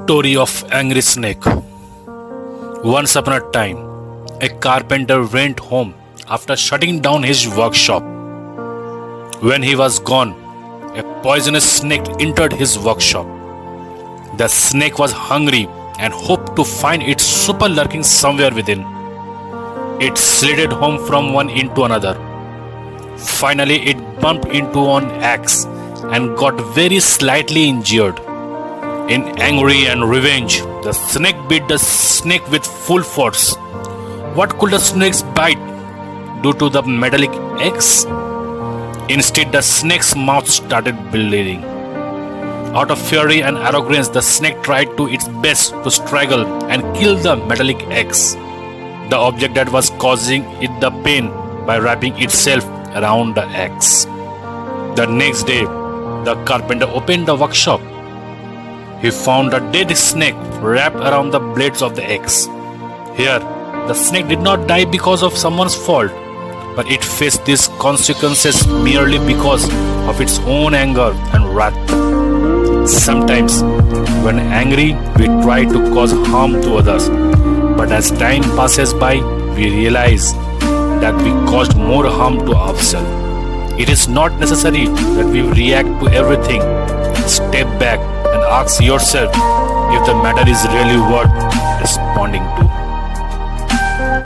Story of Angry Snake. Once upon a time, a carpenter went home after shutting down his workshop. When he was gone, a poisonous snake entered his workshop. The snake was hungry and hoped to find its super lurking somewhere within. It slithered home from one into another. Finally, it bumped into an axe and got very slightly injured. In anger and revenge, the snake bit the snake with full force. What could the snake's bite do to the metallic axe? Instead, the snake's mouth started bleeding. Out of fury and arrogance, the snake tried to its best to strangle and kill the metallic axe, the object that was causing it the pain, by wrapping itself around the axe. The next day, the carpenter opened the workshop. He found a dead snake wrapped around the blades of the axe. Here, the snake did not die because of someone's fault, but it faced these consequences merely because of its own anger and wrath. Sometimes, when angry, we try to cause harm to others, but as time passes by, we realize that we caused more harm to ourselves. It is not necessary that we react to everything. Step back and ask yourself if the matter is really worth responding to.